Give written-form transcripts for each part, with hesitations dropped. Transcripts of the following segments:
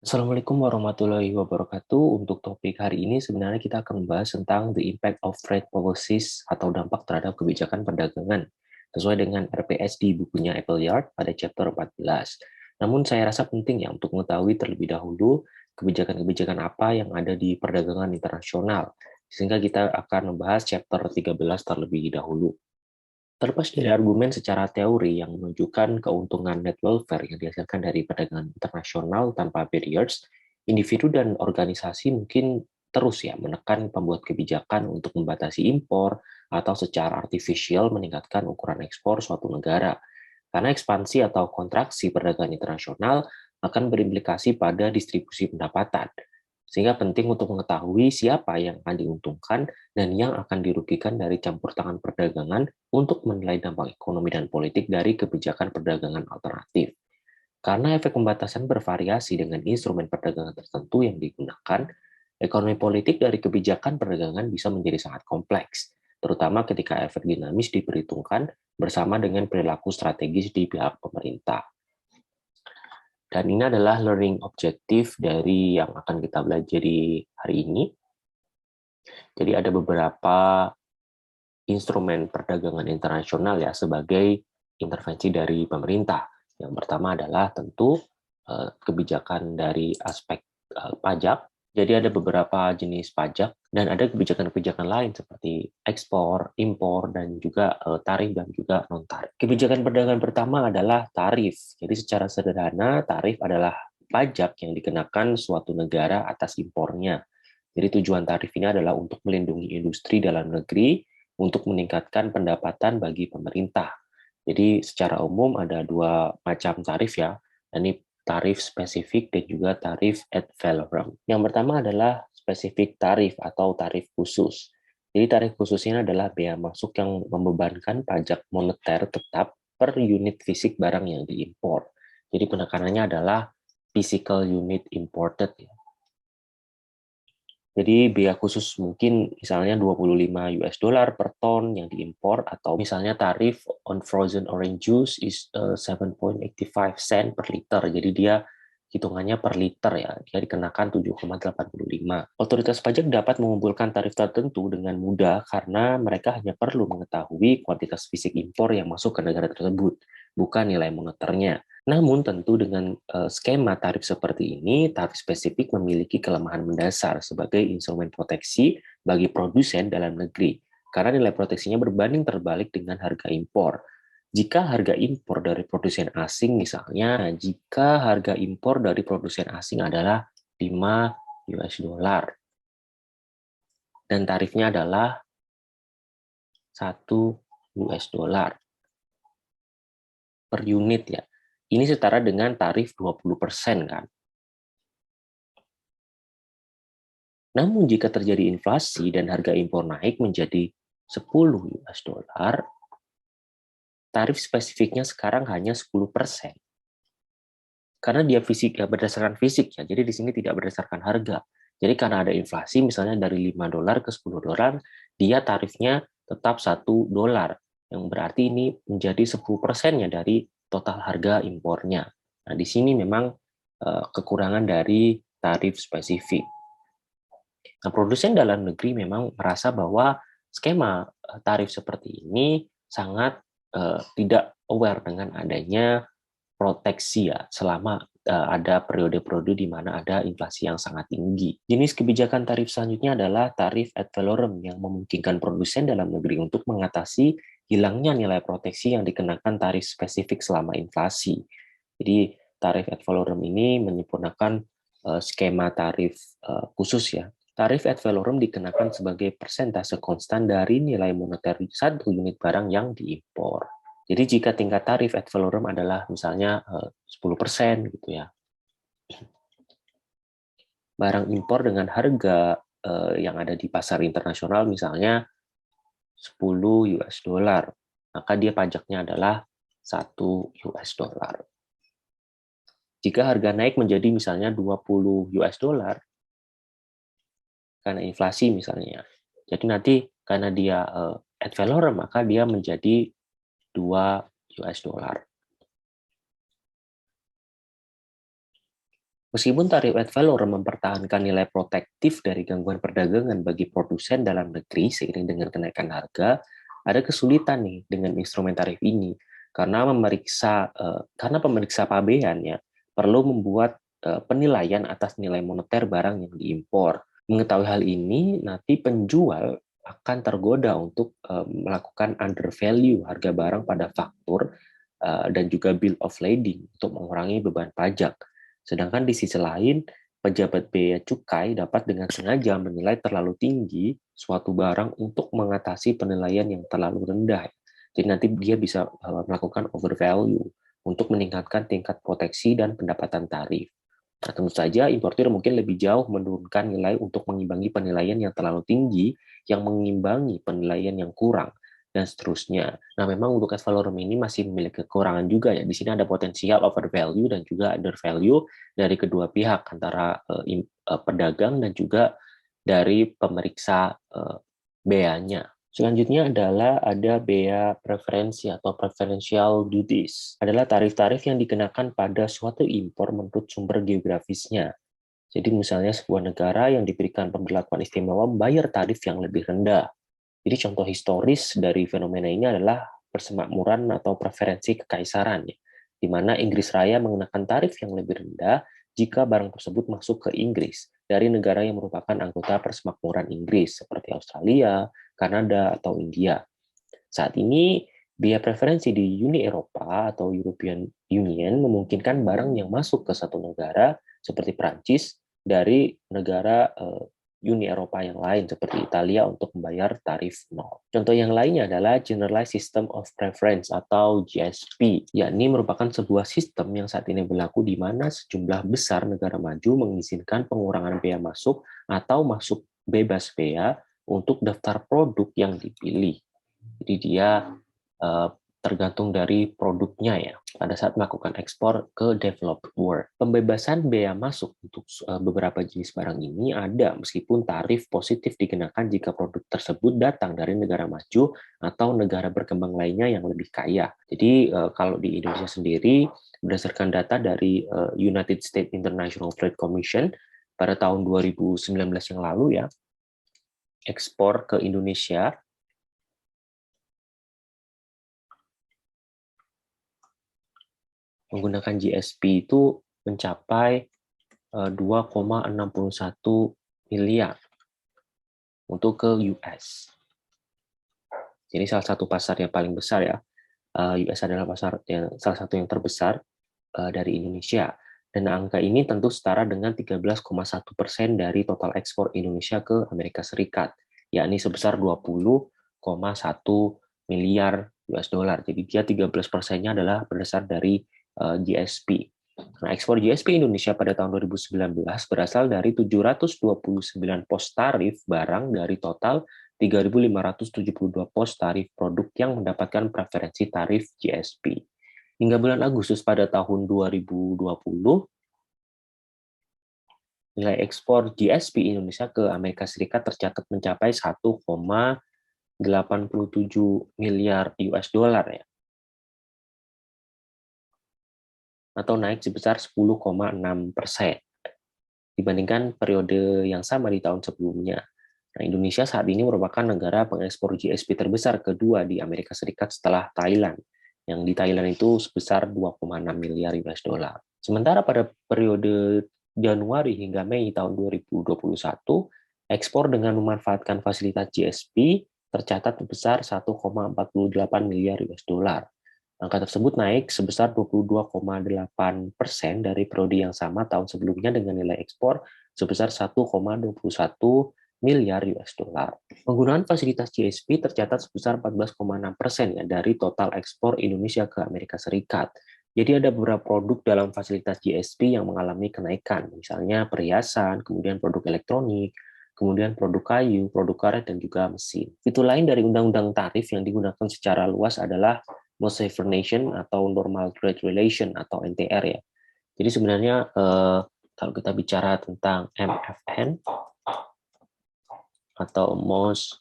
Assalamualaikum warahmatullahi wabarakatuh. Untuk topik hari ini sebenarnya kita akan membahas tentang the impact of trade policies atau dampak terhadap kebijakan perdagangan sesuai dengan RPS di bukunya Appleyard pada chapter 14. Namun saya rasa penting ya untuk mengetahui terlebih dahulu kebijakan-kebijakan apa yang ada di perdagangan internasional, sehingga kita akan membahas chapter 13 terlebih dahulu. Terlepas dari argumen secara teori yang menunjukkan keuntungan net welfare yang dihasilkan dari perdagangan internasional tanpa barriers, individu dan organisasi mungkin terus ya menekan pembuat kebijakan untuk membatasi impor atau secara artifisial meningkatkan ukuran ekspor suatu negara. Karena ekspansi atau kontraksi perdagangan internasional akan berimplikasi pada distribusi pendapatan. Sehingga penting untuk mengetahui siapa yang akan diuntungkan dan yang akan dirugikan dari campur tangan perdagangan untuk menilai dampak ekonomi dan politik dari kebijakan perdagangan alternatif. Karena efek pembatasan bervariasi dengan instrumen perdagangan tertentu yang digunakan, ekonomi politik dari kebijakan perdagangan bisa menjadi sangat kompleks, terutama ketika efek dinamis diperhitungkan bersama dengan perilaku strategis di pihak pemerintah. Dan ini adalah learning objektif dari yang akan kita belajar di hari ini. Jadi ada beberapa instrumen perdagangan internasional ya sebagai intervensi dari pemerintah. Yang pertama adalah tentu kebijakan dari aspek pajak. Jadi ada beberapa jenis pajak dan ada kebijakan-kebijakan lain seperti ekspor, impor, dan juga tarif dan juga non-tarif. Kebijakan perdagangan pertama adalah tarif. Jadi secara sederhana, tarif adalah pajak yang dikenakan suatu negara atas impornya. Jadi tujuan tarif ini adalah untuk melindungi industri dalam negeri untuk meningkatkan pendapatan bagi pemerintah. Jadi secara umum ada dua macam tarif ya, ini tarif spesifik dan juga tarif ad valorem. Yang pertama adalah spesifik tarif atau tarif khusus. Jadi tarif khusus ini adalah bea masuk yang membebankan pajak moneter tetap per unit fisik barang yang diimpor. Jadi penekanannya adalah physical unit imported ya. Jadi bea khusus mungkin misalnya 25 US dollar per ton yang diimpor, atau misalnya tarif on frozen orange juice is 7.85 cent per liter. Jadi dia hitungannya per liter ya, dia dikenakan 7,85. Otoritas pajak dapat mengumpulkan tarif tertentu dengan mudah karena mereka hanya perlu mengetahui kuantitas fisik impor yang masuk ke negara tersebut, bukan nilai moneternya. Namun tentu dengan skema tarif seperti ini, tarif spesifik memiliki kelemahan mendasar sebagai instrumen proteksi bagi produsen dalam negeri, karena nilai proteksinya berbanding terbalik dengan harga impor. Jika harga impor dari produsen asing misalnya, jika harga impor dari produsen asing adalah 5 US dollar dan tarifnya adalah 1 US dollar per unit ya. Ini setara dengan tarif 20% kan. Namun jika terjadi inflasi dan harga impor naik menjadi 10 US dollar, tarif spesifiknya sekarang hanya 10%. Karena dia fisik ya, berdasarkan fisik ya. Jadi di sini tidak berdasarkan harga. Jadi karena ada inflasi misalnya dari 5 dolar ke 10 dolar, dia tarifnya tetap 1 dolar. Yang berarti ini menjadi 10%-nya dari total harga impornya. Nah, di sini memang kekurangan dari tarif spesifik. Nah, produsen dalam negeri memang merasa bahwa skema tarif seperti ini sangat tidak aware dengan adanya proteksi ya selama ada periode-periode di mana ada inflasi yang sangat tinggi. Jenis kebijakan tarif selanjutnya adalah tarif ad valorem yang memungkinkan produsen dalam negeri untuk mengatasi hilangnya nilai proteksi yang dikenakan tarif spesifik selama inflasi. Jadi tarif ad valorem ini menyempurnakan skema tarif khusus ya. Tarif ad valorem dikenakan sebagai persentase konstan dari nilai moneter satu unit barang yang diimpor. Jadi jika tingkat tarif ad valorem adalah misalnya 10% gitu ya, barang impor dengan harga yang ada di pasar internasional misalnya 10 US dollar, maka dia pajaknya adalah 1 US dollar. Jika harga naik menjadi misalnya 20 US dollar, karena inflasi misalnya. Jadi nanti karena dia ad valorem maka dia menjadi 2 US dollar. Meskipun tarif ad valorem mempertahankan nilai protektif dari gangguan perdagangan bagi produsen dalam negeri seiring dengan kenaikan harga, ada kesulitan nih dengan instrumen tarif ini karena pemeriksa pabean ya perlu membuat penilaian atas nilai moneter barang yang diimpor. Mengetahui hal ini, nanti penjual akan tergoda untuk melakukan undervalue harga barang pada faktur dan juga bill of lading untuk mengurangi beban pajak. Sedangkan di sisi lain, pejabat bea cukai dapat dengan sengaja menilai terlalu tinggi suatu barang untuk mengatasi penilaian yang terlalu rendah. Jadi nanti dia bisa melakukan overvalue untuk meningkatkan tingkat proteksi dan pendapatan tarif. Nah, tentu saja importir mungkin lebih jauh menurunkan nilai untuk mengimbangi penilaian yang terlalu tinggi, yang mengimbangi penilaian yang kurang, dan seterusnya. Nah, memang untuk ad valorem ini masih memiliki kekurangan juga ya. Di sini ada potensial overvalue dan juga undervalue dari kedua pihak, antara pedagang dan juga dari pemeriksa bea-nya. Selanjutnya adalah ada bea preferensi atau preferential duties. Adalah tarif-tarif yang dikenakan pada suatu impor menurut sumber geografisnya. Jadi misalnya sebuah negara yang diberikan pemberlakuan istimewa membayar tarif yang lebih rendah. Jadi contoh historis dari fenomena ini adalah persemakmuran atau preferensi kekaisaran, ya, di mana Inggris Raya mengenakan tarif yang lebih rendah jika barang tersebut masuk ke Inggris dari negara yang merupakan anggota persemakmuran Inggris seperti Australia, Kanada, atau India. Saat ini, biaya preferensi di Uni Eropa atau European Union memungkinkan barang yang masuk ke satu negara seperti Prancis dari negara Uni Eropa yang lain seperti Italia untuk membayar tarif nol. Contoh yang lainnya adalah Generalized System of Preference atau GSP, yakni merupakan sebuah sistem yang saat ini berlaku di mana sejumlah besar negara maju mengizinkan pengurangan bea masuk atau masuk bebas bea untuk daftar produk yang dipilih. Jadi dia tergantung dari produknya ya pada saat melakukan ekspor ke developed world. Pembebasan bea masuk untuk beberapa jenis barang ini ada meskipun tarif positif dikenakan jika produk tersebut datang dari negara maju atau negara berkembang lainnya yang lebih kaya. Jadi kalau di Indonesia sendiri berdasarkan data dari United States International Trade Commission pada tahun 2019 yang lalu ya, ekspor ke Indonesia menggunakan GSP itu mencapai 2,61 miliar untuk ke US. Jadi salah satu pasar yang paling besar ya. US adalah pasar yang salah satu yang terbesar dari Indonesia. Dan angka ini tentu setara dengan 13,1% dari total ekspor Indonesia ke Amerika Serikat, yakni sebesar 20,1 miliar US dollar. Jadi dia 13%-nya adalah berdasar dari GSP. Nah, ekspor GSP Indonesia pada tahun 2019 berasal dari 729 pos tarif barang dari total 3.572 pos tarif produk yang mendapatkan preferensi tarif GSP. Hingga bulan Agustus pada tahun 2020, nilai ekspor GSP Indonesia ke Amerika Serikat tercatat mencapai 1,87 miliar US dollar ya, atau naik sebesar 10,6% dibandingkan periode yang sama di tahun sebelumnya. Nah, Indonesia saat ini merupakan negara pengekspor GSP terbesar kedua di Amerika Serikat setelah Thailand, yang di Thailand itu sebesar 2,6 miliar US dollar. Sementara pada periode Januari hingga Mei tahun 2021, ekspor dengan memanfaatkan fasilitas GSP tercatat sebesar 1,48 miliar US dollar. Angka tersebut naik sebesar 22,8% dari periode yang sama tahun sebelumnya dengan nilai ekspor sebesar 1,21 miliar US dollar. Penggunaan fasilitas GSP tercatat sebesar 14,6% ya dari total ekspor Indonesia ke Amerika Serikat. Jadi ada beberapa produk dalam fasilitas GSP yang mengalami kenaikan, misalnya perhiasan, kemudian produk elektronik, kemudian produk kayu, produk karet, dan juga mesin. Fitur lain dari undang-undang tarif yang digunakan secara luas adalah Most Favored Nation atau Normal Trade Relation atau NTR ya. Jadi sebenarnya kalau kita bicara tentang MFN atau Most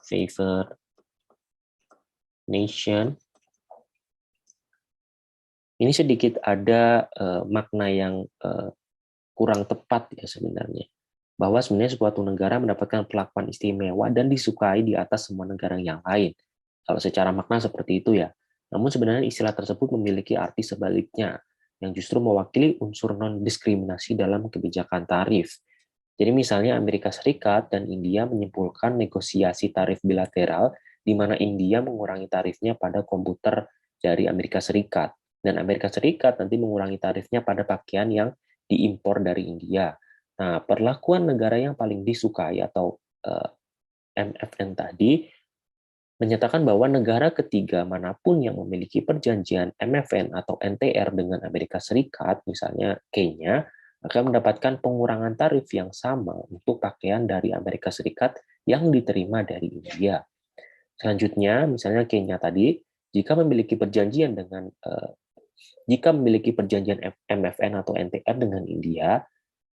Favored Nation, ini sedikit ada makna yang kurang tepat ya sebenarnya. Bahwa sebenarnya suatu negara mendapatkan perlakuan istimewa dan disukai di atas semua negara yang lain. Kalau secara makna seperti itu ya. Namun sebenarnya istilah tersebut memiliki arti sebaliknya, yang justru mewakili unsur non-diskriminasi dalam kebijakan tarif. Jadi misalnya Amerika Serikat dan India menyimpulkan negosiasi tarif bilateral di mana India mengurangi tarifnya pada komputer dari Amerika Serikat dan Amerika Serikat nanti mengurangi tarifnya pada pakaian yang diimpor dari India. Nah, perlakuan negara yang paling disukai atau MFN tadi menyatakan bahwa negara ketiga manapun yang memiliki perjanjian MFN atau NTR dengan Amerika Serikat, misalnya Kenya, akan mendapatkan pengurangan tarif yang sama untuk pakaian dari Amerika Serikat yang diterima dari India. Selanjutnya, misalnya Kenya tadi, jika memiliki perjanjian dengan MFN atau NTR dengan India,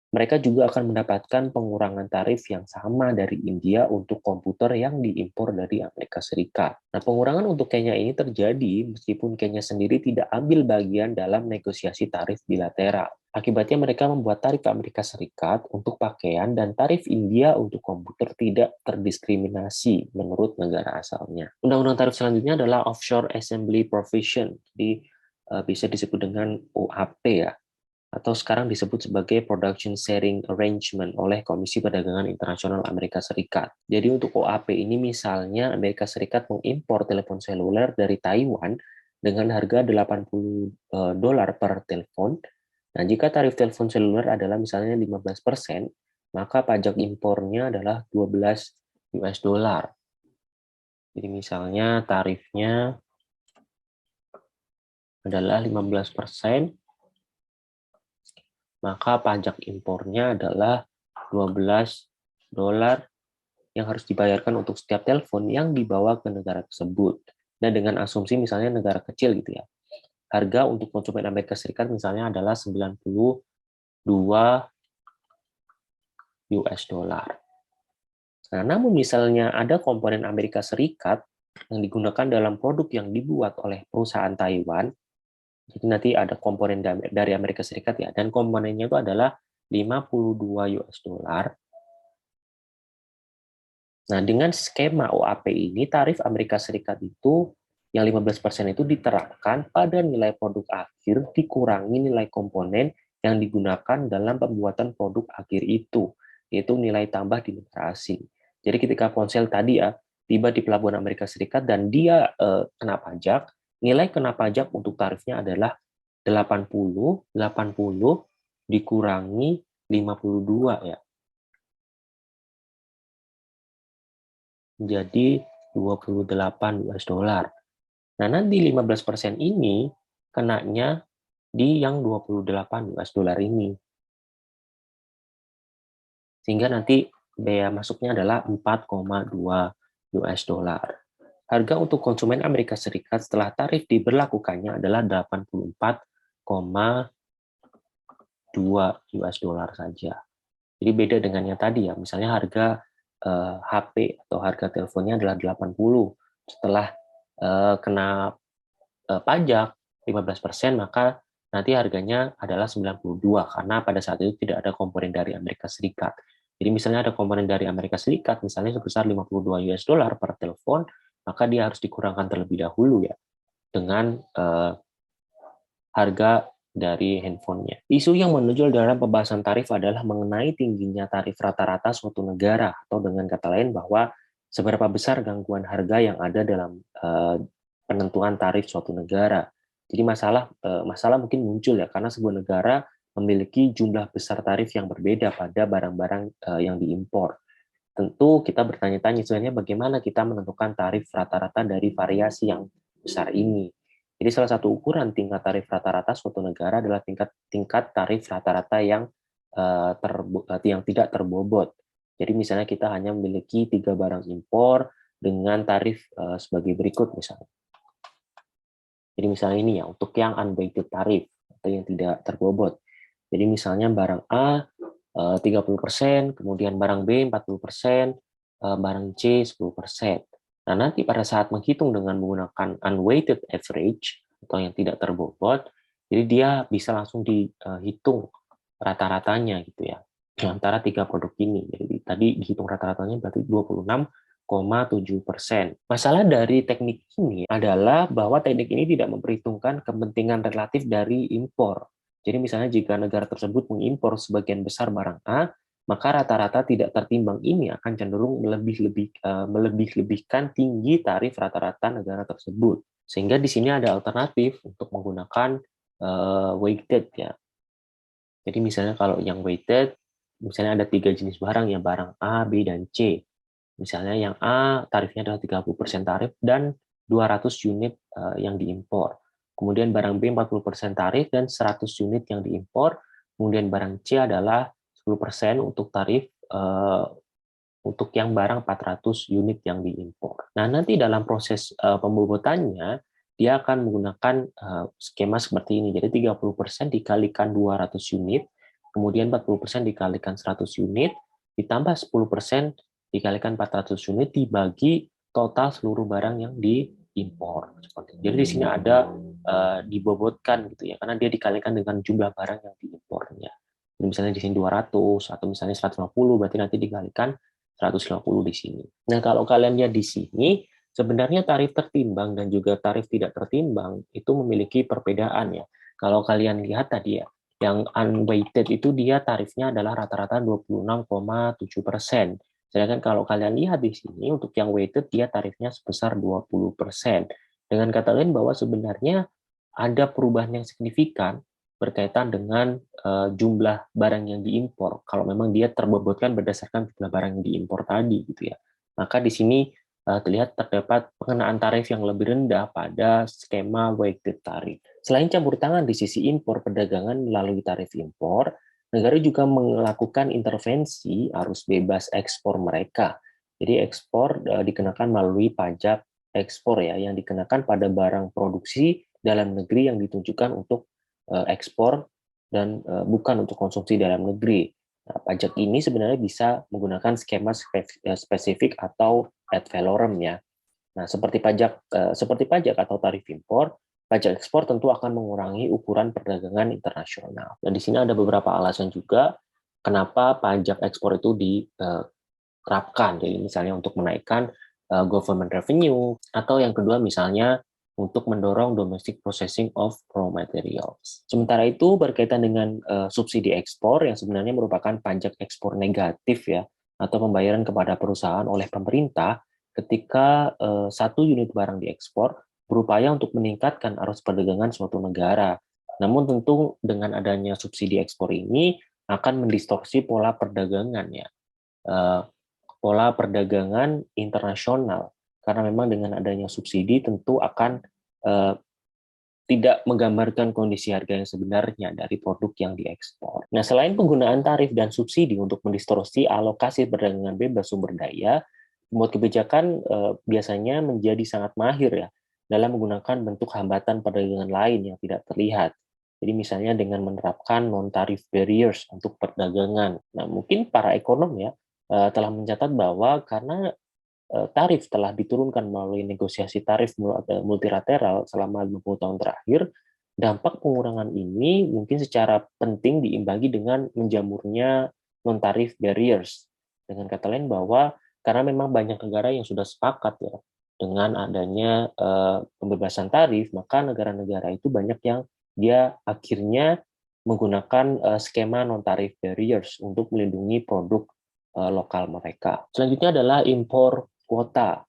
mereka juga akan mendapatkan pengurangan tarif yang sama dari India untuk komputer yang diimpor dari Amerika Serikat. Nah, pengurangan untuk Kenya ini terjadi meskipun Kenya sendiri tidak ambil bagian dalam negosiasi tarif bilateral. Akibatnya mereka membuat tarif Amerika Serikat untuk pakaian dan tarif India untuk komputer tidak terdiskriminasi menurut negara asalnya. Undang-undang tarif selanjutnya adalah Offshore Assembly Provision. Jadi bisa disebut dengan OAP ya, atau sekarang disebut sebagai Production Sharing Arrangement oleh Komisi Perdagangan Internasional Amerika Serikat. Jadi untuk OAP ini misalnya Amerika Serikat mengimpor telepon seluler dari Taiwan dengan harga $80 per telepon. Nah, jika tarif telepon seluler adalah misalnya 15%, maka pajak impornya adalah 12 US dollar. Jadi misalnya tarifnya adalah 15%, maka pajak impornya adalah 12 dolar yang harus dibayarkan untuk setiap telepon yang dibawa ke negara tersebut. Dan dengan asumsi misalnya negara kecil gitu ya. Harga untuk konsumen Amerika Serikat misalnya adalah 92 US dollar. Nah, namun misalnya ada komponen Amerika Serikat yang digunakan dalam produk yang dibuat oleh perusahaan Taiwan. Jadi nanti ada komponen dari Amerika Serikat ya, dan komponennya itu adalah 52 US dollar. Nah, dengan skema OAP ini, tarif Amerika Serikat itu yang 15% itu diterapkan pada nilai produk akhir dikurangi nilai komponen yang digunakan dalam pembuatan produk akhir itu, yaitu nilai tambah di negara asing. Jadi ketika ponsel tadi ya, tiba di pelabuhan Amerika Serikat dan dia kena pajak, nilai kena pajak untuk tarifnya adalah 80 dikurangi 52 ya. Menjadi 28 US dollar. Nah, nanti 15% ini kenanya di yang 28 US dollar ini. Sehingga nanti bea masuknya adalah 4,2 US dollar. Harga untuk konsumen Amerika Serikat setelah tarif diberlakukannya adalah 84,2 US dollar saja. Jadi beda dengan yang tadi ya, misalnya harga HP atau harga teleponnya adalah 80. Setelah kena pajak 15%, maka nanti harganya adalah 92 karena pada saat itu tidak ada komponen dari Amerika Serikat. Jadi misalnya ada komponen dari Amerika Serikat misalnya sebesar 52 US dollar per telepon, maka dia harus dikurangkan terlebih dahulu ya dengan harga dari handphonenya. Isu yang menonjol dalam pembahasan tarif adalah mengenai tingginya tarif rata-rata suatu negara, atau dengan kata lain bahwa seberapa besar gangguan harga yang ada dalam penentuan tarif suatu negara. Jadi masalah mungkin muncul ya karena sebuah negara memiliki jumlah besar tarif yang berbeda pada barang-barang yang diimpor. Tentu kita bertanya-tanya sebenarnya bagaimana kita menentukan tarif rata-rata dari variasi yang besar ini. Jadi salah satu ukuran tingkat tarif rata-rata suatu negara adalah tingkat tarif rata-rata yang tidak terbobot. Jadi misalnya kita hanya memiliki 3 barang impor dengan tarif sebagai berikut misalnya. Jadi misalnya ini ya untuk yang unweighted tarif atau yang tidak terbobot. Jadi misalnya barang A 30%, kemudian barang B 40%, barang C 10%. Nah, nanti pada saat menghitung dengan menggunakan unweighted average atau yang tidak terbobot, jadi dia bisa langsung dihitung rata-ratanya gitu ya, antara tiga produk ini. Jadi tadi dihitung rata-ratanya berarti 26,7%. Masalah dari teknik ini adalah bahwa teknik ini tidak memperhitungkan kepentingan relatif dari impor. Jadi misalnya jika negara tersebut mengimpor sebagian besar barang A, maka rata-rata tidak tertimbang ini akan cenderung melebih-lebihkan tinggi tarif rata-rata negara tersebut. Sehingga di sini ada alternatif untuk menggunakan weighted ya. Jadi misalnya kalau yang weighted, misalnya ada tiga jenis barang ya, barang A, B, dan C. Misalnya yang A tarifnya adalah 30% tarif dan 200 unit yang diimpor. Kemudian barang B 40% tarif dan 100 unit yang diimpor. Kemudian barang C adalah 10% untuk tarif untuk yang barang 400 unit yang diimpor. Nah, nanti dalam proses pembobotannya, dia akan menggunakan skema seperti ini. Jadi 30% dikalikan 200 unit, kemudian 40% dikalikan 100 unit, ditambah 10% dikalikan 400 unit, dibagi total seluruh barang yang diimpor. Jadi di sini ada dibobotkan gitu ya, karena dia dikalikan dengan jumlah barang yang diimpornya. Jadi misalnya di sini 200 atau misalnya 150, berarti nanti dikalikan 150 di sini. Nah, kalau kalian lihat di sini, sebenarnya tarif tertimbang dan juga tarif tidak tertimbang itu memiliki perbedaan ya. Kalau kalian lihat tadi ya, yang unweighted itu dia tarifnya adalah rata-rata 26,7%. Sedangkan kalau kalian lihat di sini, untuk yang weighted dia tarifnya sebesar 20%. Dengan kata lain bahwa sebenarnya ada perubahan yang signifikan berkaitan dengan jumlah barang yang diimpor. Kalau memang dia terbobotkan berdasarkan jumlah barang yang diimpor tadi, gitu ya. Maka di sini terlihat terdapat pengenaan tarif yang lebih rendah pada skema weighted tarif. Selain campur tangan di sisi impor perdagangan melalui tarif impor, negara juga melakukan intervensi arus bebas ekspor mereka. Jadi ekspor dikenakan melalui pajak ekspor ya, yang dikenakan pada barang produksi dalam negeri yang ditunjukkan untuk ekspor dan bukan untuk konsumsi dalam negeri. Nah, pajak ini sebenarnya bisa menggunakan skema spesifik atau ad valorem ya. Nah, seperti pajak atau tarif impor, pajak ekspor tentu akan mengurangi ukuran perdagangan internasional. Dan di sini ada beberapa alasan juga kenapa pajak ekspor itu diterapkan. Jadi misalnya untuk menaikkan government revenue, atau yang kedua misalnya untuk mendorong domestic processing of raw materials. Sementara itu berkaitan dengan subsidi ekspor yang sebenarnya merupakan pajak ekspor negatif ya, atau pembayaran kepada perusahaan oleh pemerintah ketika satu unit barang diekspor berupaya untuk meningkatkan arus perdagangan suatu negara. Namun tentu dengan adanya subsidi ekspor ini akan mendistorsi pola perdagangan ya, pola perdagangan internasional. Karena memang dengan adanya subsidi tentu akan tidak menggambarkan kondisi harga yang sebenarnya dari produk yang diekspor. Nah, selain penggunaan tarif dan subsidi untuk mendistorsi alokasi perdagangan bebas sumber daya, pembuat kebijakan biasanya menjadi sangat mahir ya dalam menggunakan bentuk hambatan perdagangan lain yang tidak terlihat. Jadi misalnya dengan menerapkan non-tarif barriers untuk perdagangan. Nah, mungkin para ekonom ya telah mencatat bahwa karena tarif telah diturunkan melalui negosiasi tarif multilateral selama 50 tahun terakhir, dampak pengurangan ini mungkin secara penting diimbangi dengan menjamurnya non-tarif barriers. Dengan kata lain bahwa karena memang banyak negara yang sudah sepakat ya dengan adanya pembebasan tarif, maka negara-negara itu banyak yang dia akhirnya menggunakan skema non-tarif barriers untuk melindungi produk lokal mereka. Selanjutnya adalah impor kuota.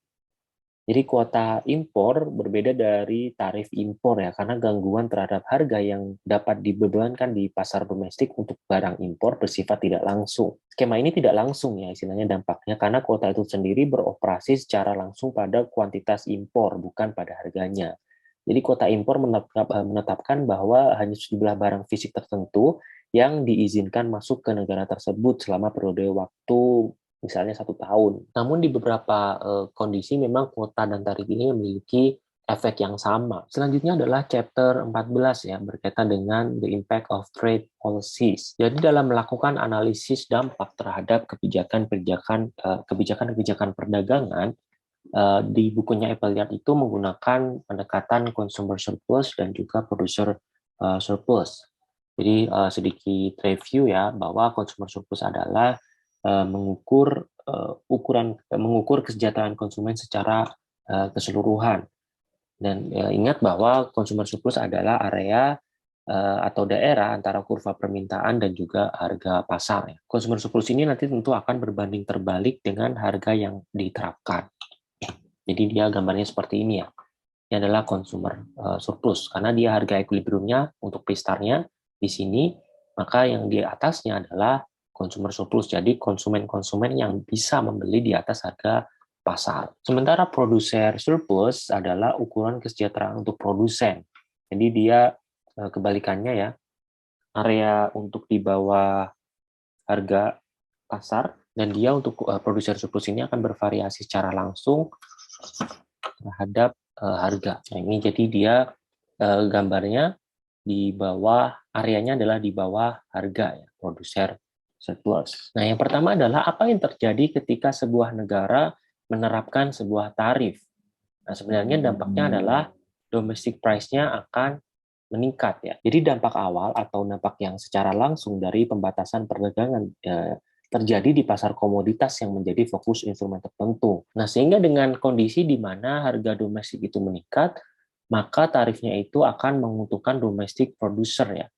Jadi kuota impor berbeda dari tarif impor ya, karena gangguan terhadap harga yang dapat dibebankan di pasar domestik untuk barang impor bersifat tidak langsung. Skema ini tidak langsung ya istilahnya dampaknya, karena kuota itu sendiri beroperasi secara langsung pada kuantitas impor, bukan pada harganya. Jadi kuota impor menetapkan bahwa hanya sejumlah barang fisik tertentu yang diizinkan masuk ke negara tersebut selama periode waktu misalnya 1 tahun. Namun di beberapa kondisi memang kuota dan tarif ini memiliki efek yang sama. Selanjutnya adalah chapter 14 ya, berkaitan dengan the impact of trade policies. Jadi dalam melakukan analisis dampak terhadap kebijakan-kebijakan perdagangan, di bukunya Appleyard itu menggunakan pendekatan consumer surplus dan juga producer surplus. Jadi sedikit review ya, bahwa consumer surplus adalah mengukur kesejahteraan konsumen secara keseluruhan. Dan ingat bahwa consumer surplus adalah area atau daerah antara kurva permintaan dan juga harga pasar. Ya. Consumer surplus ini nanti tentu akan berbanding terbalik dengan harga yang diterapkan. Jadi dia gambarnya seperti ini ya. Ini adalah consumer surplus karena dia harga equilibriumnya untuk P-starnya di sini, maka yang di atasnya adalah consumer surplus. Jadi konsumen-konsumen yang bisa membeli di atas harga pasar. Sementara producer surplus adalah ukuran kesejahteraan untuk produsen. Jadi dia kebalikannya ya, area untuk di bawah harga pasar, dan dia untuk producer surplus ini akan bervariasi secara langsung terhadap harga. Nah, ini jadi dia gambarnya di bawah, areanya adalah di bawah harga ya, producer surplus. Nah, yang pertama adalah apa yang terjadi ketika sebuah negara menerapkan sebuah tarif. Nah, sebenarnya dampaknya adalah domestic price-nya akan meningkat ya. Jadi dampak awal atau dampak yang secara langsung dari pembatasan perdagangan terjadi di pasar komoditas yang menjadi fokus instrumen tertentu. Nah, sehingga dengan kondisi di mana harga domestik itu meningkat, maka tarifnya itu akan menguntungkan domestic producer ya.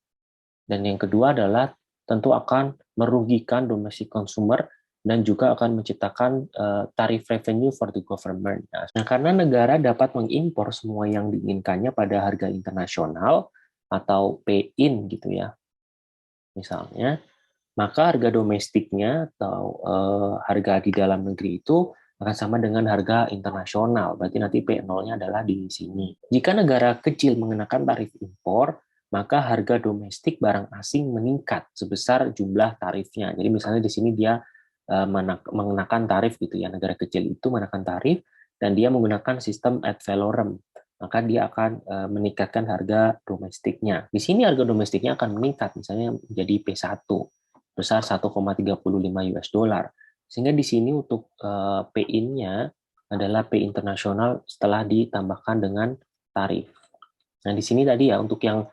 Dan yang kedua adalah tentu akan merugikan domestic consumer dan juga akan menciptakan tarif revenue for the government. Nah, karena negara dapat mengimpor semua yang diinginkannya pada harga internasional atau pay-in gitu ya, misalnya, maka harga domestiknya atau harga di dalam negeri itu akan sama dengan harga internasional. Berarti nanti P0-nya adalah di sini. Jika negara kecil mengenakan tarif impor, maka harga domestik barang asing meningkat sebesar jumlah tarifnya. Jadi misalnya di sini dia mengenakan tarif gitu ya, negara kecil itu mengenakan tarif dan dia menggunakan sistem ad valorem, maka dia akan meningkatkan harga domestiknya. Di sini harga domestiknya akan meningkat, misalnya menjadi P1 besar 1,35 US dollar. Sehingga di sini untuk P-in-nya adalah P internasional setelah ditambahkan dengan tarif. Nah, di sini tadi ya untuk yang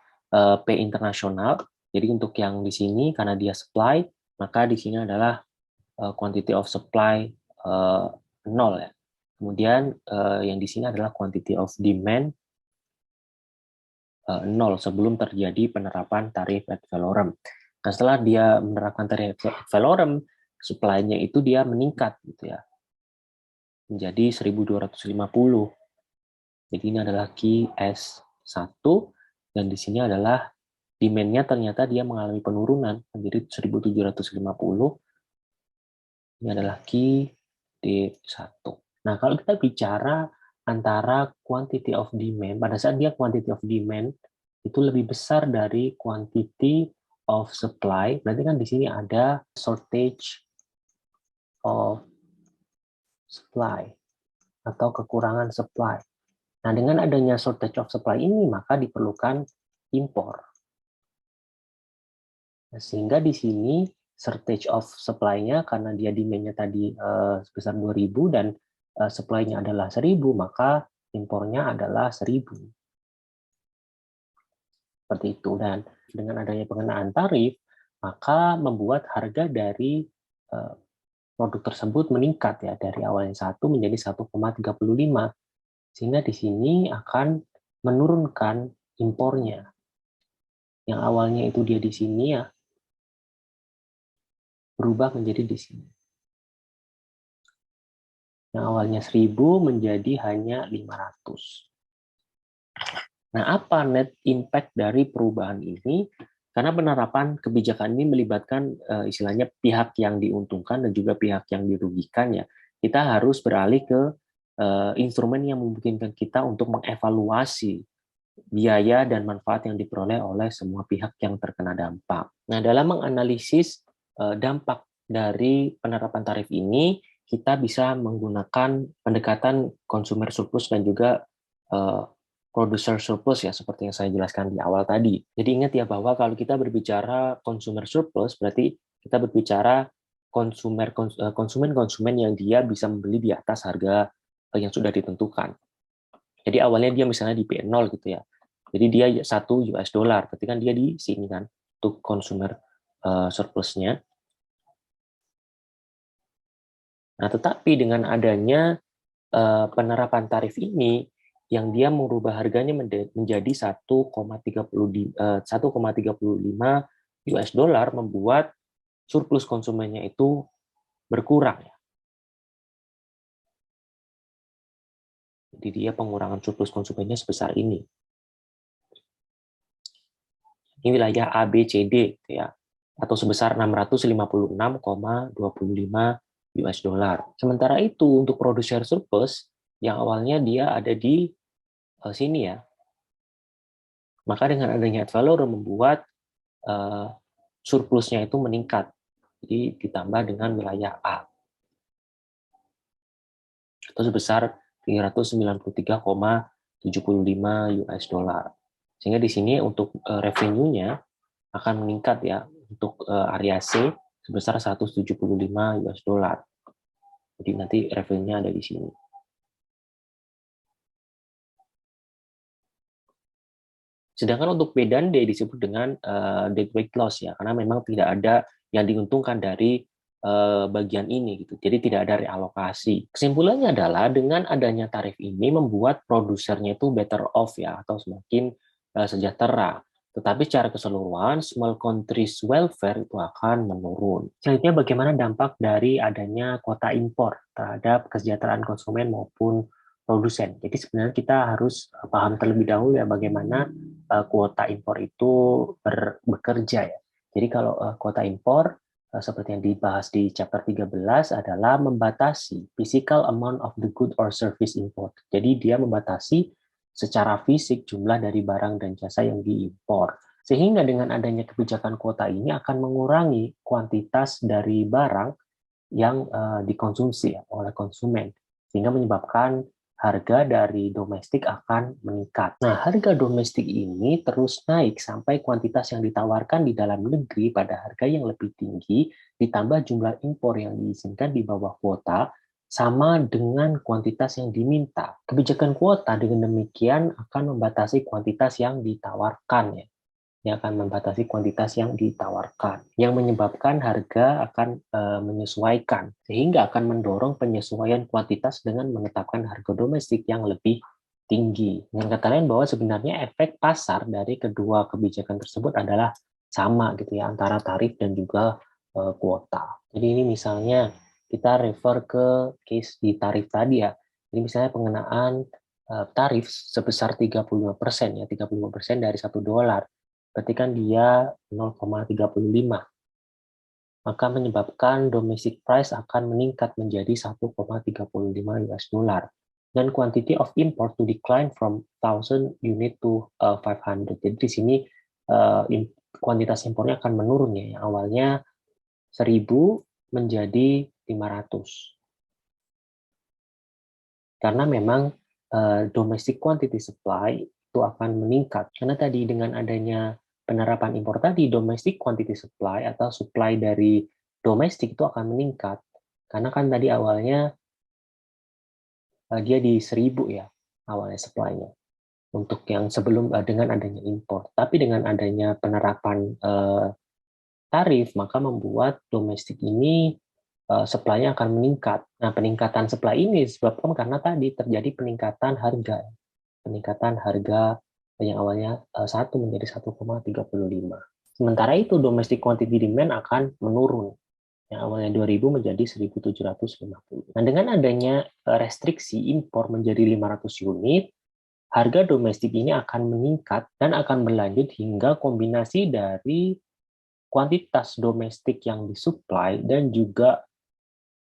P internasional, jadi untuk yang di sini karena dia supply, maka di sini adalah quantity of supply 0 ya. Kemudian yang di sini adalah quantity of demand 0 sebelum terjadi penerapan tarif ad valorem. Nah, setelah dia menerapkan tarif ad valorem, supply-nya itu dia meningkat gitu ya, menjadi 1.250. Jadi ini adalah key S1 dan di sini adalah demand-nya ternyata dia mengalami penurunan menjadi 1.750. Ini adalah key D1. Nah, kalau kita bicara antara quantity of demand, pada saat dia quantity of demand itu lebih besar dari quantity of supply, berarti kan di sini ada shortage of supply atau kekurangan supply. Nah, dengan adanya shortage of supply ini, maka diperlukan impor. Nah, sehingga di sini shortage of supply-nya karena dia demand-nya tadi sebesar 2.000 dan supply-nya adalah 1.000, maka impornya adalah 1.000. Seperti itu. Dan dengan adanya pengenaan tarif, maka membuat harga dari produk tersebut meningkat ya, dari awalnya 1 menjadi 1,35. Sehingga di sini akan menurunkan impornya. Yang awalnya itu dia di sini ya, berubah menjadi di sini. Yang awalnya 1.000 menjadi hanya 500. Nah, apa net impact dari perubahan ini? Karena penerapan kebijakan ini melibatkan istilahnya pihak yang diuntungkan dan juga pihak yang dirugikan ya. Kita harus beralih ke instrumen yang memungkinkan kita untuk mengevaluasi biaya dan manfaat yang diperoleh oleh semua pihak yang terkena dampak. Nah, dalam menganalisis dampak dari penerapan tarif ini, kita bisa menggunakan pendekatan consumer surplus dan juga producer surplus ya, seperti yang saya jelaskan di awal tadi. Jadi ingat ya bahwa kalau kita berbicara consumer surplus, berarti kita berbicara konsumen-konsumen yang dia bisa membeli di atas harga yang sudah ditentukan. Jadi awalnya dia misalnya di P0 gitu ya. Jadi dia 1 US dollar, berarti kan dia di sini kan. untuk consumer surplusnya. Nah, tetapi dengan adanya penerapan tarif ini, yang dia merubah harganya menjadi 1,35 US dollar, membuat surplus konsumennya itu berkurang. Jadi dia pengurangan surplus konsumennya sebesar ini. Ini wilayah A, B, C, D, ya, atau sebesar 656,25 US dollar. Sementara itu untuk producer surplus yang awalnya dia ada di sini ya, maka dengan adanya ad valorem membuat surplusnya itu meningkat. Jadi ditambah dengan wilayah A atau sebesar 393,75 US dollar. Sehingga di sini untuk revenue-nya akan meningkat ya untuk area C sebesar 175 US dollar. Jadi nanti revenue-nya ada di sini. Sedangkan untuk B dan D disebut dengan deadweight loss ya, karena memang tidak ada yang diuntungkan dari bagian ini gitu. Jadi tidak ada realokasi. Kesimpulannya adalah dengan adanya tarif ini membuat produsernya itu better off ya, atau semakin sejahtera. Tetapi secara keseluruhan small countries welfare itu akan menurun. Selanjutnya bagaimana dampak dari adanya kuota impor terhadap kesejahteraan konsumen maupun produsen. Jadi sebenarnya kita harus paham terlebih dahulu ya bagaimana kuota impor itu bekerja ya. Jadi kalau kuota impor seperti yang dibahas di chapter 13 adalah membatasi physical amount of the good or service import. Jadi dia membatasi secara fisik jumlah dari barang dan jasa yang diimpor. Sehingga dengan adanya kebijakan kuota ini akan mengurangi kuantitas dari barang yang dikonsumsi oleh konsumen. Sehingga menyebabkan harga dari domestik akan meningkat. Nah, harga domestik ini terus naik sampai kuantitas yang ditawarkan di dalam negeri pada harga yang lebih tinggi, ditambah jumlah impor yang diizinkan di bawah kuota, sama dengan kuantitas yang diminta. Kebijakan kuota dengan demikian akan membatasi kuantitas yang ditawarkan, ya. Yang akan membatasi kuantitas yang ditawarkan, yang menyebabkan harga akan menyesuaikan, sehingga akan mendorong penyesuaian kuantitas dengan menetapkan harga domestik yang lebih tinggi. Dengan kata lain bahwa sebenarnya efek pasar dari kedua kebijakan tersebut adalah sama gitu ya, antara tarif dan juga kuota. Jadi ini misalnya kita refer ke case di tarif tadi ya. Ini misalnya pengenaan tarif sebesar 35% ya, 35% dari $1. Berarti kan dia 0,35, maka menyebabkan domestic price akan meningkat menjadi 1,35 US dollar. Dan quantity of import to decline from 1,000 unit to 500. Jadi di sini kuantitas impornya akan menurun ya, yang awalnya 1.000 menjadi 500. Karena memang domestic quantity supply itu akan meningkat. Karena tadi dengan adanya penerapan impor tadi, domestic quantity supply atau supply dari domestik itu akan meningkat. Karena kan tadi awalnya dia di 1.000 ya, awalnya supply-nya. Untuk yang sebelum dengan adanya impor. Tapi dengan adanya penerapan tarif, maka membuat domestik ini supply-nya akan meningkat. Nah, peningkatan supply ini disebabkan karena tadi terjadi peningkatan harga. Peningkatan harga yang awalnya 1 menjadi 1,35. Sementara itu domestic quantity demand akan menurun. Yang awalnya 2.000 menjadi 1.750. Nah, dengan adanya restriksi impor menjadi 500 unit, harga domestik ini akan meningkat dan akan berlanjut hingga kombinasi dari kuantitas domestik yang disuplai dan juga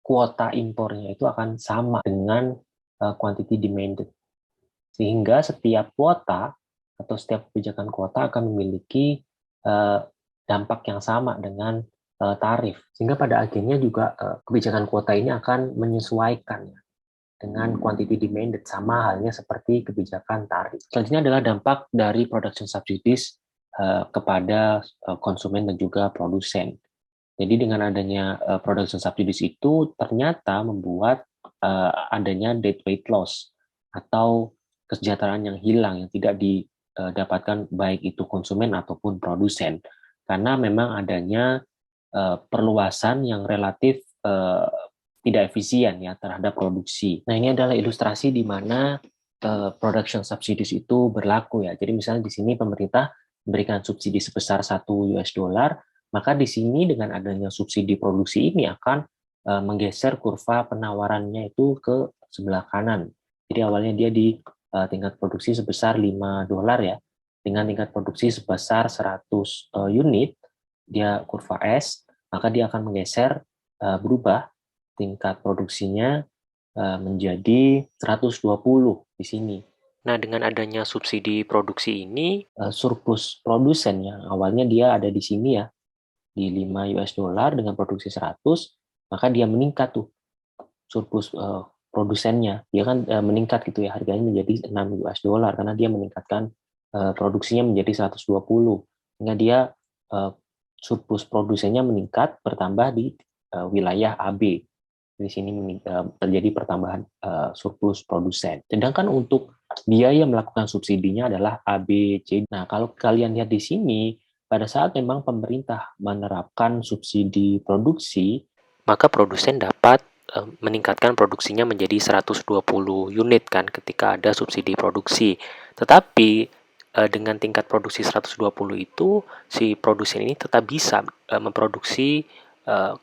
kuota impornya itu akan sama dengan quantity demanded. Sehingga setiap kuota atau setiap kebijakan kuota akan memiliki dampak yang sama dengan tarif. Sehingga pada akhirnya juga kebijakan kuota ini akan menyesuaikan dengan quantity demanded, sama halnya seperti kebijakan tarif. Selanjutnya adalah dampak dari production subsidies kepada konsumen dan juga produsen. Jadi dengan adanya production subsidies itu ternyata membuat adanya deadweight loss atau kesejahteraan yang hilang yang tidak didapatkan baik itu konsumen ataupun produsen. karena memang adanya perluasan yang relatif tidak efisien ya terhadap produksi. Nah, ini adalah ilustrasi di mana production subsidies itu berlaku ya. Jadi misalnya di sini pemerintah memberikan subsidi sebesar 1 US dollar, maka di sini dengan adanya subsidi produksi ini akan menggeser kurva penawarannya itu ke sebelah kanan. Jadi awalnya dia di tingkat produksi sebesar 5 dolar ya. Dengan tingkat produksi sebesar 100 unit, dia kurva S, maka dia akan menggeser berubah tingkat produksinya menjadi 120 di sini. Nah, dengan adanya subsidi produksi ini, surplus produsen yang awalnya dia ada di sini ya, di 5 US dollar dengan produksi 100, maka dia meningkat tuh surplus produsennya. Dia kan meningkat gitu ya, harganya menjadi 6 US dollar karena dia meningkatkan produksinya menjadi 120. Sehingga dia surplus produsennya meningkat bertambah di wilayah AB. Di sini terjadi pertambahan surplus produsen. Sedangkan untuk biaya melakukan subsidinya adalah ABC. Nah, kalau kalian lihat di sini, pada saat memang pemerintah menerapkan subsidi produksi, maka produsen dapat meningkatkan produksinya menjadi 120 unit kan ketika ada subsidi produksi. Tetapi dengan tingkat produksi 120 itu, si produsen ini tetap bisa memproduksi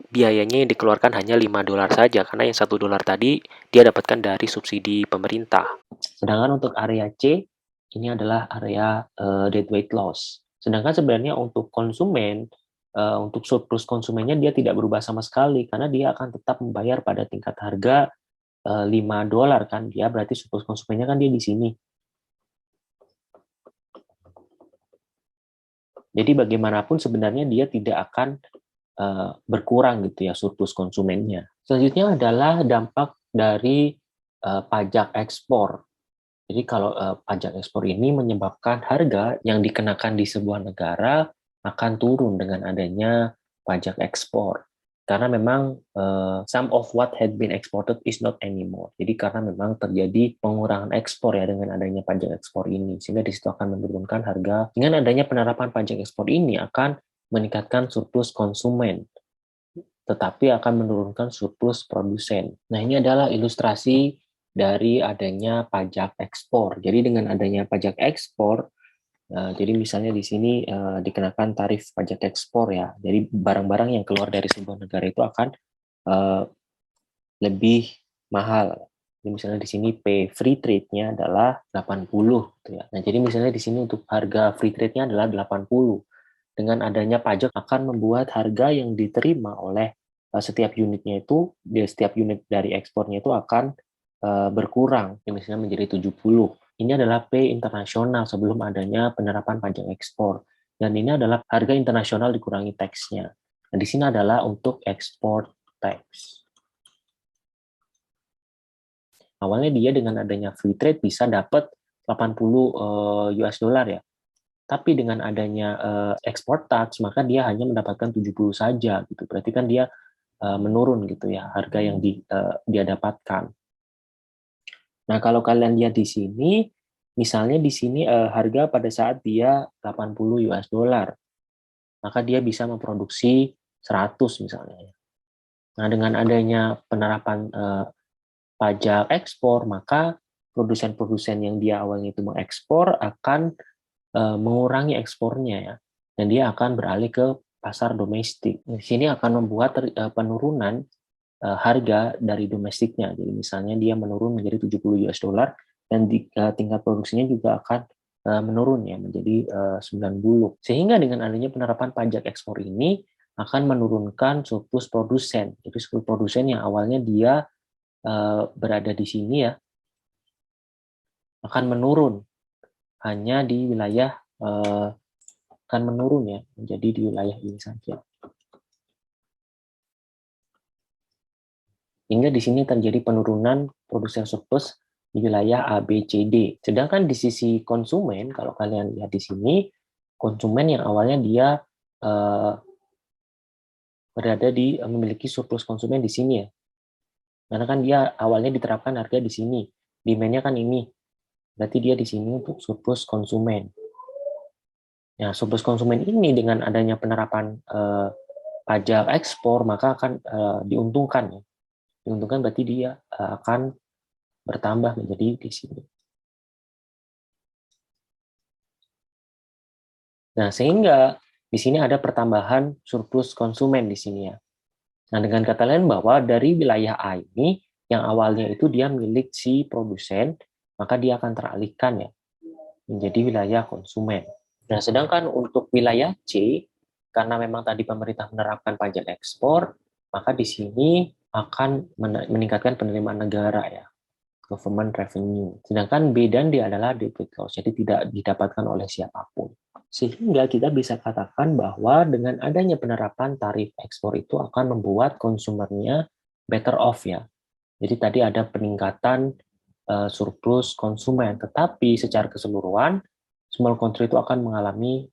biayanya yang dikeluarkan hanya 5 dolar saja, karena yang 1 dolar tadi dia dapatkan dari subsidi pemerintah. Sedangkan untuk area C, ini adalah area deadweight loss. Sedangkan sebenarnya untuk konsumen, untuk surplus konsumennya dia tidak berubah sama sekali, karena dia akan tetap membayar pada tingkat harga 5 dolar kan, dia berarti surplus konsumennya kan dia di sini. Jadi bagaimanapun sebenarnya dia tidak akan berkurang gitu ya surplus konsumennya. Selanjutnya adalah dampak dari pajak ekspor. Jadi kalau pajak ekspor ini menyebabkan harga yang dikenakan di sebuah negara akan turun dengan adanya pajak ekspor. Karena memang some of what had been exported is not anymore. Jadi karena memang terjadi pengurangan ekspor ya dengan adanya pajak ekspor ini, sehingga di situ akan menurunkan harga. Dengan adanya penerapan pajak ekspor ini akan meningkatkan surplus konsumen, tetapi akan menurunkan surplus produsen. Nah, ini adalah ilustrasi dari adanya pajak ekspor. Jadi dengan adanya pajak ekspor, jadi misalnya di sini dikenakan tarif pajak ekspor ya. Jadi barang-barang yang keluar dari sebuah negara itu akan uh, lebih mahal. Jadi misalnya di sini P free trade-nya adalah 80 gitu ya. Nah, jadi misalnya di sini untuk harga free trade-nya adalah 80. Dengan adanya pajak akan membuat harga yang diterima oleh setiap unitnya itu, setiap unit dari ekspornya itu akan berkurang, misalnya menjadi 70. Ini adalah P internasional sebelum adanya penerapan pajak ekspor. Dan ini adalah harga internasional dikurangi tax-nya. Nah, di sini adalah untuk export tax. Awalnya dia dengan adanya free trade bisa dapat 80 US dollar ya. Tapi dengan adanya export tax, maka dia hanya mendapatkan 70 saja gitu. Berarti kan dia menurun gitu ya harga yang dia dapatkan. Nah, kalau kalian lihat di sini, misalnya di sini harga pada saat dia 80 US dollar, maka dia bisa memproduksi 100 misalnya ya. Nah, dengan adanya penerapan pajak ekspor, maka produsen-produsen yang dia awalnya itu mengekspor akan mengurangi ekspornya ya, dan dia akan beralih ke pasar domestik. Di sini akan membuat penurunan harga dari domestiknya. Jadi misalnya dia menurun menjadi 70 US dollar dan tingkat produksinya juga akan menurun ya menjadi 90. Sehingga dengan adanya penerapan pajak ekspor ini akan menurunkan surplus produsen. Jadi surplus produsen yang awalnya dia berada di sini ya akan menurun hanya di wilayah akan menurun ya menjadi di wilayah ini saja. Hingga di sini terjadi penurunan produsen surplus di wilayah A, B, C, D. Sedangkan di sisi konsumen, kalau kalian lihat di sini, konsumen yang awalnya dia berada di memiliki surplus konsumen di sini ya. Karena kan dia awalnya diterapkan harga di sini, demand-nya kan ini. Berarti dia di sini untuk surplus konsumen. Nah, surplus konsumen ini dengan adanya penerapan pajak ekspor maka akan diuntungkan ya. Diuntungkan berarti dia akan bertambah menjadi di sini. Nah, sehingga di sini ada pertambahan surplus konsumen di sini ya. Nah, dengan kata lain bahwa dari wilayah A ini yang awalnya itu dia milik si produsen, maka dia akan teralihkan ya menjadi wilayah konsumen. Nah, sedangkan untuk wilayah C, karena memang tadi pemerintah menerapkan pajak ekspor, maka di sini akan meningkatkan penerimaan negara ya, government revenue. Sedangkan B dan D adalah debit loss, jadi tidak didapatkan oleh siapapun. Sehingga kita bisa katakan bahwa dengan adanya penerapan tarif ekspor itu akan membuat konsumernya better off ya. Jadi tadi ada peningkatan surplus konsumen, tetapi secara keseluruhan small country itu akan mengalami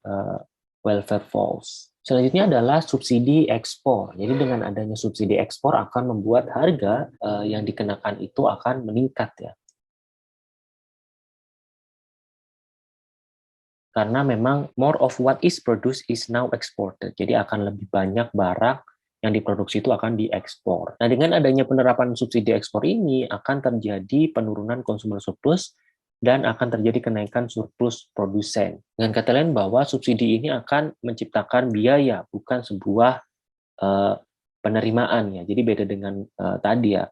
welfare falls. Selanjutnya adalah subsidi ekspor. Jadi dengan adanya subsidi ekspor akan membuat harga yang dikenakan itu akan meningkat ya. Karena memang more of what is produced is now exported. Jadi akan lebih banyak barang yang diproduksi itu akan diekspor. Nah, dengan adanya penerapan subsidi ekspor ini akan terjadi penurunan consumer surplus dan akan terjadi kenaikan surplus produsen. Dengan kata lain bahwa subsidi ini akan menciptakan biaya, bukan sebuah penerimaan ya. Jadi beda dengan tadi ya,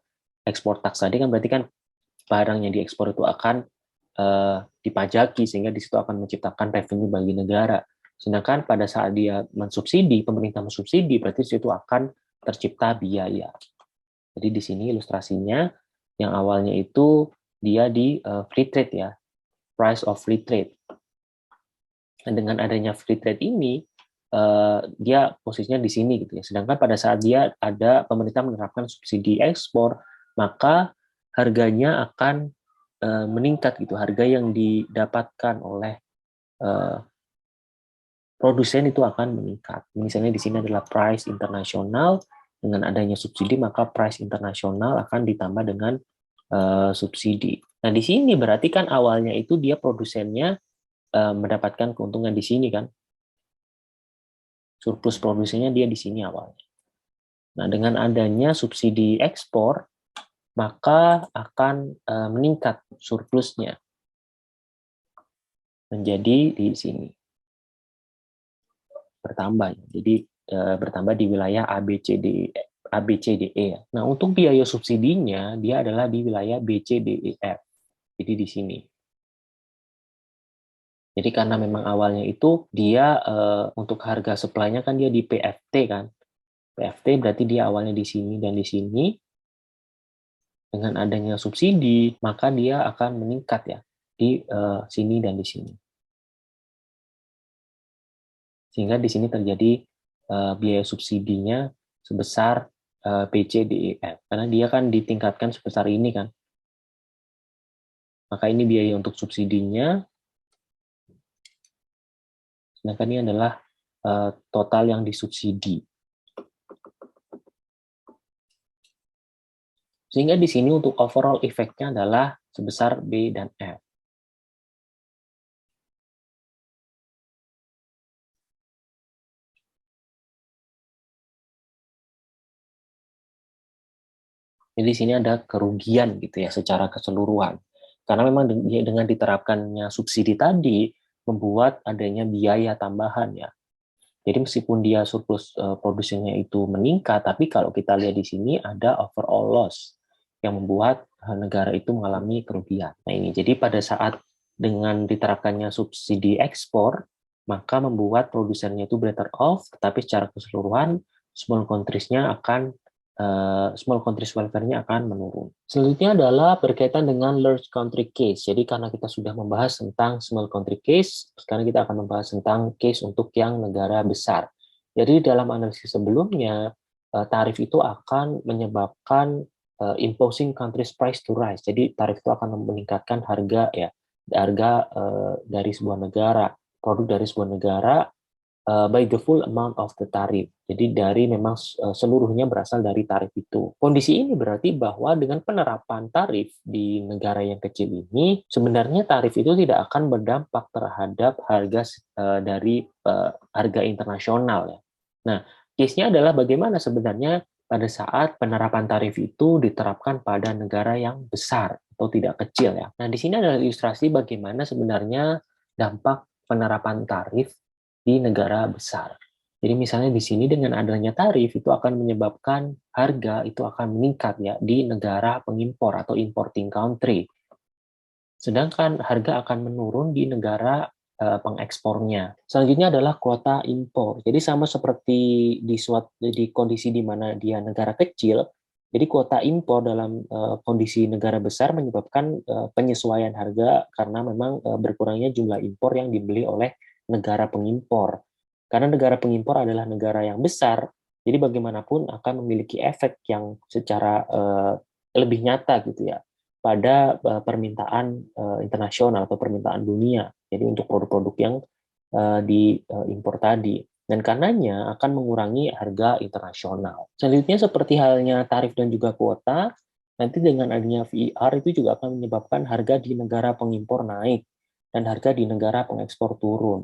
ekspor tax tadi kan berarti kan barang yang diekspor itu akan dipajaki sehingga di situ akan menciptakan revenue bagi negara. Sedangkan pada saat dia mensubsidi, pemerintah mensubsidi, berarti di situ akan tercipta biaya. Jadi di sini ilustrasinya yang awalnya itu dia di free trade ya, price of free trade. Dan dengan adanya free trade ini dia posisinya di sini gitu ya. Sedangkan pada saat dia ada pemerintah menerapkan subsidi ekspor, maka harganya akan meningkat gitu. Harga yang didapatkan oleh produsen itu akan meningkat. Misalnya di sini adalah price internasional, dengan adanya subsidi maka price internasional akan ditambah dengan subsidi. Nah di sini berarti kan awalnya itu dia produsennya mendapatkan keuntungan di sini kan, surplus produsennya dia di sini awalnya. Nah dengan adanya subsidi ekspor maka akan meningkat surplusnya menjadi di sini bertambah. Jadi bertambah di wilayah ABCDE ya. Nah, untuk biaya subsidinya dia adalah di wilayah BCDEF. Jadi di sini. Jadi karena memang awalnya itu dia untuk harga supply-nya kan dia di PFT kan. PFT berarti dia awalnya di sini dan di sini. Dengan adanya subsidi, maka dia akan meningkat ya di sini dan di sini. Sehingga di sini terjadi biaya subsidinya sebesar BCDEF. Karena dia kan ditingkatkan sebesar ini kan. Maka ini biaya untuk subsidinya. Sedangkan ini adalah total yang disubsidi. Sehingga di sini untuk overall efeknya adalah sebesar B dan F. Jadi di sini ada kerugian gitu ya secara keseluruhan. Karena memang dengan diterapkannya subsidi tadi membuat adanya biaya tambahan ya. Jadi meskipun dia surplus produksinya itu meningkat, tapi kalau kita lihat di sini ada overall loss yang membuat negara itu mengalami kerugian. Nah ini jadi pada saat dengan diterapkannya subsidi ekspor, maka membuat produsennya itu better off, tetapi secara keseluruhan small countries-nya akan small countries welfare-nya akan menurun. Selanjutnya adalah berkaitan dengan large country case. Jadi karena kita sudah membahas tentang small country case, sekarang kita akan membahas tentang case untuk yang negara besar. Jadi dalam analisis sebelumnya, tarif itu akan menyebabkan imposing countries price to rise. Jadi tarif itu akan meningkatkan harga ya, harga dari sebuah negara, produk dari sebuah negara by the full amount of the tarif. Jadi dari memang seluruhnya berasal dari tarif itu. Kondisi ini berarti bahwa dengan penerapan tarif di negara yang kecil ini, sebenarnya tarif itu tidak akan berdampak terhadap harga dari harga internasional ya. Nah, case-nya adalah bagaimana sebenarnya pada saat penerapan tarif itu diterapkan pada negara yang besar atau tidak kecil ya. Nah, di sini adalah ilustrasi bagaimana sebenarnya dampak penerapan tarif di negara besar. Jadi misalnya di sini dengan adanya tarif itu akan menyebabkan harga itu akan meningkat ya di negara pengimpor atau importing country. Sedangkan harga akan menurun di negara pengekspornya. Selanjutnya adalah kuota impor. Jadi sama seperti di kondisi di mana dia negara kecil, jadi kuota impor dalam kondisi negara besar menyebabkan penyesuaian harga karena memang berkurangnya jumlah impor yang dibeli oleh negara pengimpor. Karena negara pengimpor adalah negara yang besar, jadi bagaimanapun akan memiliki efek yang secara lebih nyata gitu ya pada permintaan internasional atau permintaan dunia. Jadi untuk produk-produk yang diimpor tadi. Dan karenanya akan mengurangi harga internasional. Selanjutnya seperti halnya tarif dan juga kuota, nanti dengan adanya VIR itu juga akan menyebabkan harga di negara pengimpor naik dan harga di negara pengekspor turun.